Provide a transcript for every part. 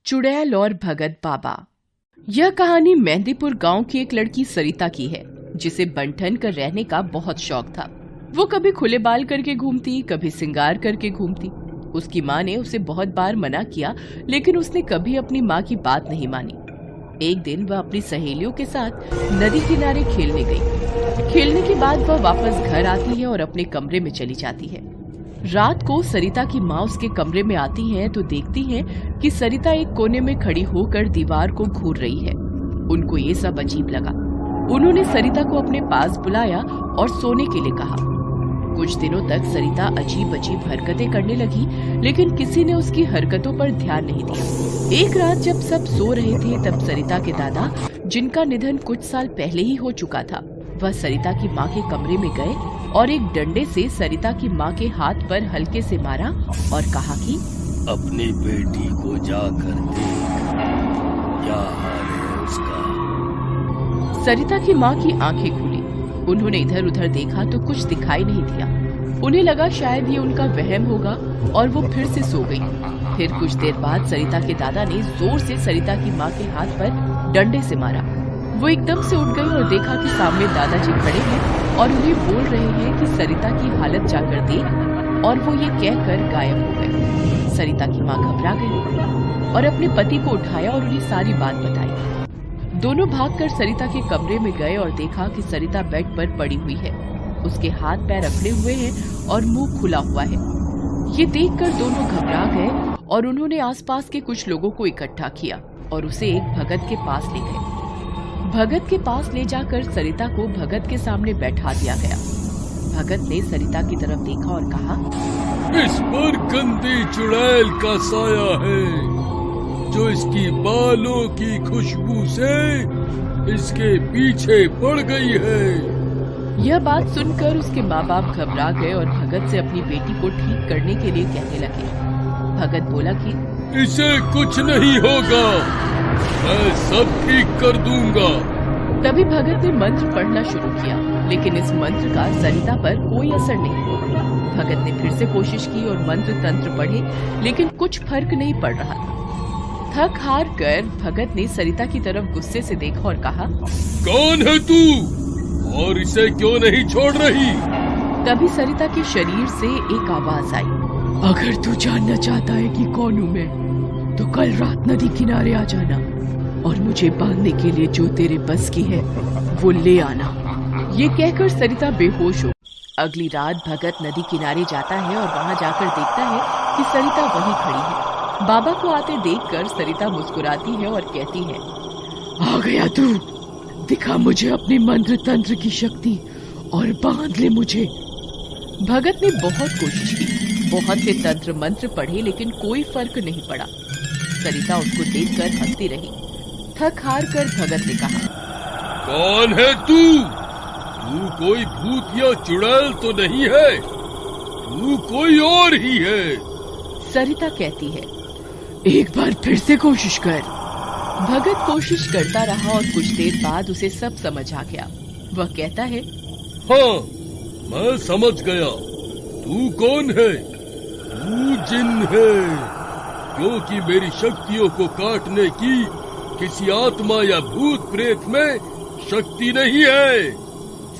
चुड़ैल और भगत बाबा। यह कहानी मेहंदीपुर गांव की एक लड़की सरिता की है, जिसे बंठन कर रहने का बहुत शौक था। वो कभी खुले बाल करके घूमती, कभी सिंगार करके घूमती। उसकी माँ ने उसे बहुत बार मना किया, लेकिन उसने कभी अपनी माँ की बात नहीं मानी। एक दिन वह अपनी सहेलियों के साथ नदी किनारे खेलने गई। खेलने के बाद वह वापस घर आती है और अपने कमरे में चली जाती है। रात को सरिता की माँ उसके कमरे में आती हैं तो देखती हैं कि सरिता एक कोने में खड़ी होकर दीवार को घूर रही है। उनको ये सब अजीब लगा। उन्होंने सरिता को अपने पास बुलाया और सोने के लिए कहा। कुछ दिनों तक सरिता अजीब अजीब हरकतें करने लगी, लेकिन किसी ने उसकी हरकतों पर ध्यान नहीं दिया। एक रात जब सब सो रहे थे, तब सरिता के दादा, जिनका निधन कुछ साल पहले ही हो चुका था, वह सरिता की माँ के कमरे में गए और एक डंडे से सरिता की माँ के हाथ पर हल्के से मारा और कहा कि अपनी बेटी को जाकर देख, क्या हाल है उसका। सरिता की माँ की आंखें खुली। उन्होंने इधर उधर देखा तो कुछ दिखाई नहीं दिया। उन्हें लगा शायद ये उनका वहम होगा और वो फिर से सो गई। फिर कुछ देर बाद सरिता के दादा ने जोर से सरिता की माँ के हाथ पर डंडे से मारा। वो एकदम से उठ गई और देखा कि सामने दादाजी खड़े हैं और उन्हें बोल रहे हैं कि सरिता की हालत जाकर देख, और वो ये कहकर गायब हो गए। सरिता की माँ घबरा गई और अपने पति को उठाया और उन्हें सारी बात बताई। दोनों भागकर सरिता के कमरे में गए और देखा कि सरिता बेड पर पड़ी हुई है। उसके हाथ पैर अकड़े हुए हैं और मुंह खुला हुआ है। ये देखकर दोनों घबरा गए और उन्होंने आसपास के कुछ लोगों को इकट्ठा किया और उसे एक भगत के पास ले गए। भगत के पास ले जाकर सरिता को भगत के सामने बैठा दिया गया। भगत ने सरिता की तरफ देखा और कहा, इस पर गंदी चुड़ैल का साया है, जो इसकी बालों की खुशबू से इसके पीछे पड़ गई है। यह बात सुनकर उसके माँ बाप घबरा गए और भगत से अपनी बेटी को ठीक करने के लिए कहने लगे। भगत बोला कि इसे कुछ नहीं होगा, मैं सब ठीक कर दूंगा। तभी भगत ने मंत्र पढ़ना शुरू किया, लेकिन इस मंत्र का सरिता पर कोई असर नहीं हुआ। भगत ने फिर से कोशिश की और मंत्र तंत्र पढ़े, लेकिन कुछ फर्क नहीं पड़ रहा था। थक हार कर भगत ने सरिता की तरफ गुस्से से देखा और कहा, कौन है तू और इसे क्यों नहीं छोड़ रही? तभी सरिता के शरीर से एक आवाज आई, अगर तू जानना चाहता है कि कौन हूँ मैं, तो कल रात नदी किनारे आ जाना और मुझे बांधने के लिए जो तेरे बस की है वो ले आना। ये कहकर सरिता बेहोश हो। अगली रात भगत नदी किनारे जाता है और वहाँ जाकर देखता है कि सरिता वहीं खड़ी है। बाबा को आते देखकर सरिता मुस्कुराती है और कहती है, आ गया तू, दिखा मुझे अपनी मंत्र तंत्र की शक्ति और बांध ले मुझे। भगत ने बहुत कोशिश की, बहुत से तंत्र मंत्र पढ़े, लेकिन कोई फर्क नहीं पड़ा। सरिता उसको देखकर हंसती रही। थक हार कर भगत ने कहा, कौन है तू? तू कोई भूत या चुड़ैल तो नहीं है, तू कोई और ही है। सरिता कहती है, एक बार फिर से कोशिश कर। भगत कोशिश करता रहा और कुछ देर बाद उसे सब समझ आ गया। वह कहता है, हाँ, मैं समझ गया। तू कौन है? तू जिन है, क्योंकि मेरी शक्तियों को काटने की किसी आत्मा या भूत प्रेत में शक्ति नहीं है।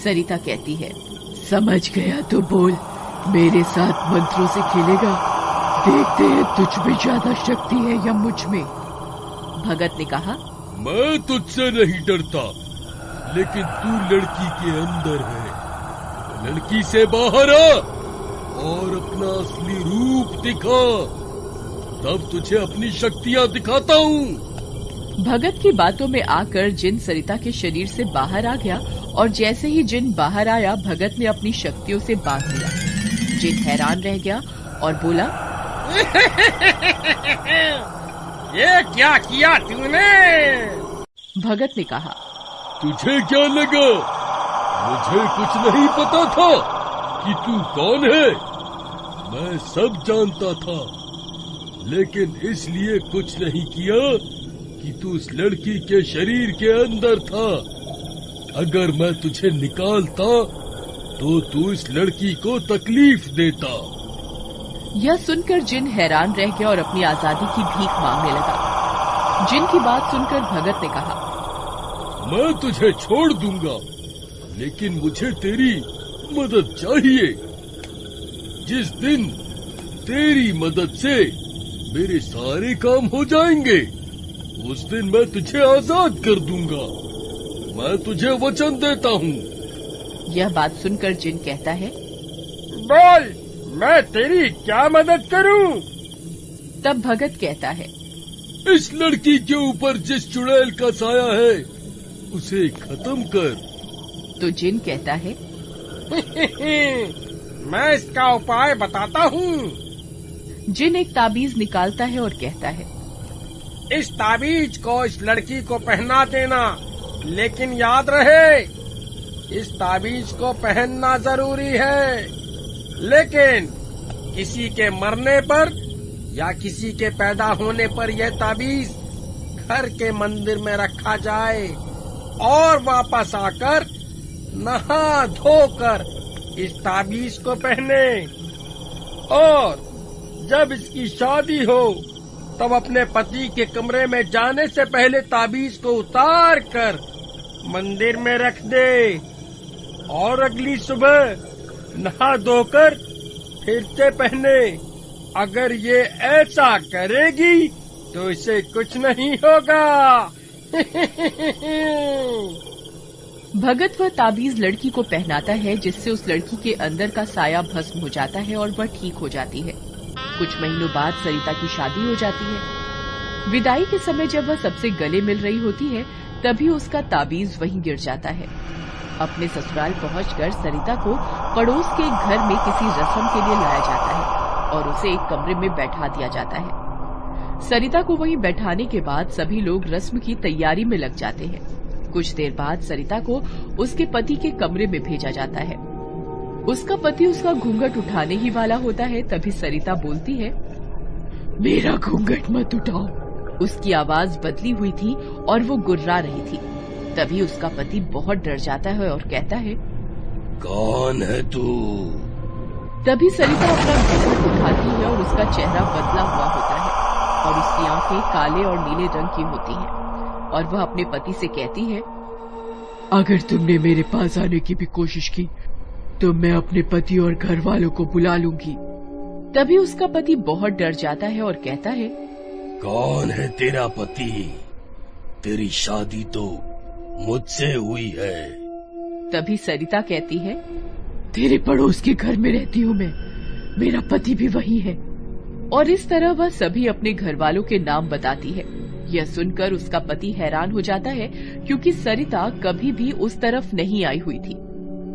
सरिता कहती है, समझ गया तो बोल, मेरे साथ मंत्रों से खेलेगा? देखते हैं तुझ में ज्यादा शक्ति है या मुझ में। भगत ने कहा, मैं तुझसे नहीं डरता, लेकिन तू लड़की के अंदर है। लड़की से बाहर आ और अपना असली रूप दिखा, तब तुझे अपनी शक्तियाँ दिखाता हूँ। भगत की बातों में आकर जिन सरिता के शरीर से बाहर आ गया और जैसे ही जिन बाहर आया, भगत ने अपनी शक्तियों से बांध लिया। जिन हैरान रह गया और बोला, ये क्या किया तूने? भगत ने कहा, तुझे क्या लगा? मुझे कुछ नहीं पता था कि तू कौन है। मैं सब जानता था, लेकिन इसलिए कुछ नहीं किया कि तू उस लड़की के शरीर के अंदर था। अगर मैं तुझे निकालता तो तू इस लड़की को तकलीफ देता। यह सुनकर जिन हैरान रह गया और अपनी आजादी की भीख मांगने लगा। जिन की बात सुनकर भगत ने कहा, मैं तुझे छोड़ दूंगा, लेकिन मुझे तेरी मदद चाहिए। जिस दिन तेरी मदद से मेरे सारे काम हो जाएंगे, उस दिन मैं तुझे आजाद कर दूंगा। मैं तुझे वचन देता हूँ। यह बात सुनकर जिन कहता है, बोल, मैं तेरी क्या मदद करूं? तब भगत कहता है, इस लड़की के ऊपर जिस चुड़ैल का साया है, उसे खत्म कर। तो जिन कहता है, मैं इसका उपाय बताता हूँ। जिन एक ताबीज निकालता है और कहता है, इस ताबीज को इस लड़की को पहना देना, लेकिन याद रहे, इस ताबीज को पहनना जरूरी है। लेकिन किसी के मरने पर या किसी के पैदा होने पर यह ताबीज घर के मंदिर में रखा जाए और वापस आकर नहा धोकर इस ताबीज को पहने, और जब इसकी शादी हो तब अपने पति के कमरे में जाने से पहले ताबीज को उतार कर मंदिर में रख दे, और अगली सुबह नहा धोकर फिर से पहने। अगर ये ऐसा करेगी तो इसे कुछ नहीं होगा। भगत वह ताबीज लड़की को पहनाता है, जिससे उस लड़की के अंदर का साया भस्म हो जाता है और वह ठीक हो जाती है। कुछ महीनों बाद सरिता की शादी हो जाती है। विदाई के समय जब वह सबसे गले मिल रही होती है, तभी उसका ताबीज वहीं गिर जाता है। अपने ससुराल पहुंचकर सरिता को पड़ोस के एक घर में किसी रस्म के लिए लाया जाता है और उसे एक कमरे में बैठा दिया जाता है। सरिता को वहीं बैठाने के बाद सभी लोग रस्म की तैयारी में लग जाते हैं। कुछ देर बाद सरिता को उसके पति के कमरे में भेजा जाता है। उसका पति उसका घूंघट उठाने ही वाला होता है, तभी सरिता बोलती है, मेरा घूंघट मत उठाओ। उसकी आवाज बदली हुई थी और वो गुर्रा रही थी। तभी उसका पति बहुत डर जाता है और कहता है, कौन है तू? तभी सरिता अपना घूंघट उठाती है और उसका चेहरा बदला हुआ होता है और उसकी आंखें काले और नीले रंग की होती हैं और वह अपने पति से कहती है, अगर तुमने मेरे पास आने की भी कोशिश की तो मैं अपने पति और घर वालों को बुला लूंगी। तभी उसका पति बहुत डर जाता है और कहता है, कौन है तेरा पति? तेरी शादी तो मुझसे हुई है। तभी सरिता कहती है, तेरे पड़ोस के घर में रहती हूँ मैं, मेरा पति भी वही है। और इस तरह वह सभी अपने घर वालों के नाम बताती है। यह सुनकर उसका पति हैरान हो जाता है, क्योंकि सरिता कभी भी उस तरफ नहीं आई हुई थी,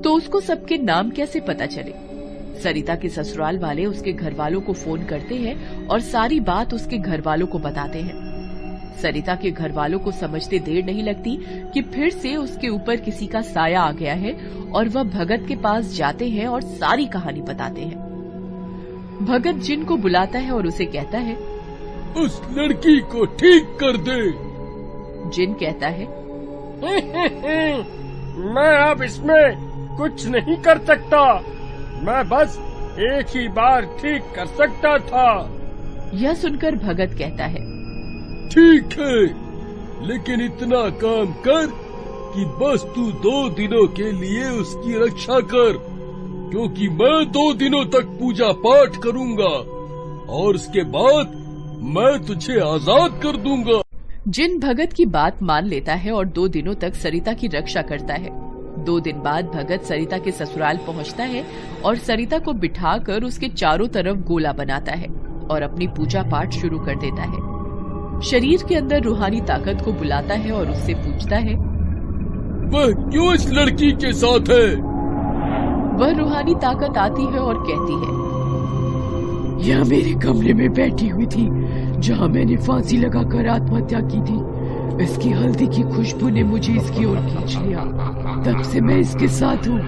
तो उसको सबके नाम कैसे पता चले। सरिता के ससुराल वाले उसके घर वालों को फोन करते हैं और सारी बात उसके घर वालों को बताते हैं। सरिता के घर वालों को समझते देर नहीं लगती कि फिर से उसके ऊपर किसी का साया आ गया है और वह भगत के पास जाते हैं और सारी कहानी बताते हैं। भगत जिन को बुलाता है और उसे कहता है, उस लड़की को ठीक कर दे। जिन कहता है, मैं अब इसमें कुछ नहीं कर सकता, मैं बस एक ही बार ठीक कर सकता था। यह सुनकर भगत कहता है, ठीक है, लेकिन इतना काम कर कि बस तू 2 दिनों के लिए उसकी रक्षा कर, क्योंकि मैं 2 दिनों तक पूजा पाठ करूंगा और उसके बाद मैं तुझे आजाद कर दूंगा। जिन भगत की बात मान लेता है और 2 दिनों तक सरिता की रक्षा करता है। 2 दिन बाद भगत सरिता के ससुराल पहुंचता है और सरिता को बिठाकर उसके चारों तरफ गोला बनाता है और अपनी पूजा पाठ शुरू कर देता है। शरीर के अंदर रूहानी ताकत को बुलाता है और उससे पूछता है, वह क्यों इस लड़की के साथ है? वह रूहानी ताकत आती है और कहती है, यह मेरे कमरे में बैठी हुई थी जहाँ मैंने फांसी लगाकर आत्महत्या की थी। इसकी हल्दी की खुशबू ने मुझे इसकी ओर खींच लिया, तब से मैं इसके साथ हूँ।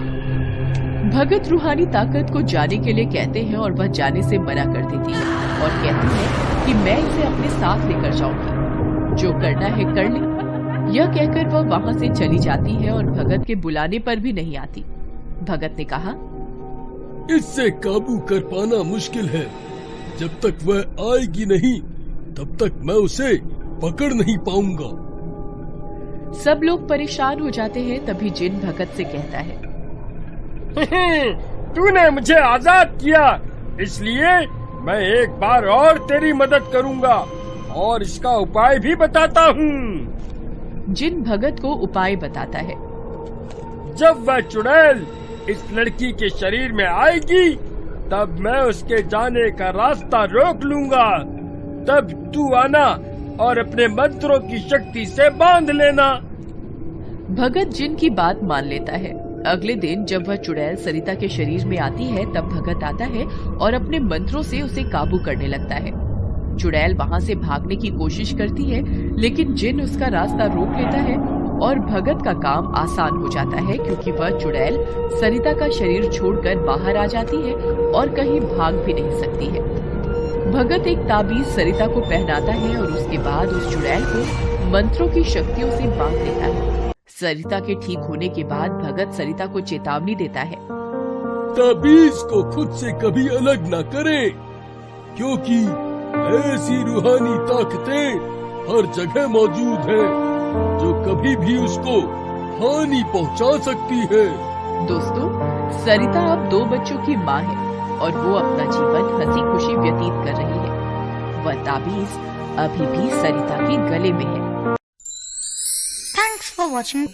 भगत रूहानी ताकत को जाने के लिए कहते हैं और वह जाने से मना कर देती है और कहती है कि मैं इसे अपने साथ लेकर जाऊंगी, जो करना है कर ले। यह कहकर वह वहाँ से चली जाती है और भगत के बुलाने पर भी नहीं आती। भगत ने कहा, इससे काबू कर पाना मुश्किल है। जब तक वह आएगी नहीं तब तक मैं उसे पकड़ नहीं पाऊंगा। सब लोग परेशान हो जाते हैं। तभी जिन भगत से कहता है, तूने मुझे आजाद किया, इसलिए मैं एक बार और तेरी मदद करूंगा और इसका उपाय भी बताता हूँ। जिन भगत को उपाय बताता है। जब वह चुड़ैल इस लड़की के शरीर में आएगी, तब मैं उसके जाने का रास्ता रोक लूंगा। तब तू आना और अपने मंत्रों की शक्ति से बांध लेना। भगत जिन की बात मान लेता है। अगले दिन जब वह चुड़ैल सरिता के शरीर में आती है, तब भगत आता है और अपने मंत्रों से उसे काबू करने लगता है। चुड़ैल वहां से भागने की कोशिश करती है, लेकिन जिन उसका रास्ता रोक लेता है और भगत का काम आसान हो जाता है, क्योंकि वह चुड़ैल सरिता का शरीर छोड़कर बाहर आ जाती है और कहीं भाग भी नहीं सकती है। भगत एक ताबीज सरिता को पहनाता है और उसके बाद उस चुड़ैल को मंत्रों की शक्तियों से बांध देता है। सरिता के ठीक होने के बाद भगत सरिता को चेतावनी देता है, ताबीज को खुद से कभी अलग न करे, क्योंकि ऐसी रूहानी ताकतें हर जगह मौजूद हैं, जो कभी भी उसको हानि पहुंचा सकती है। दोस्तों, सरिता अब 2 बच्चों की माँ है और वो अपना जीवन हंसी खुशी व्यतीत कर रही है। वह ताबीज अभी भी सरिता के गले में है। Thanks for watching.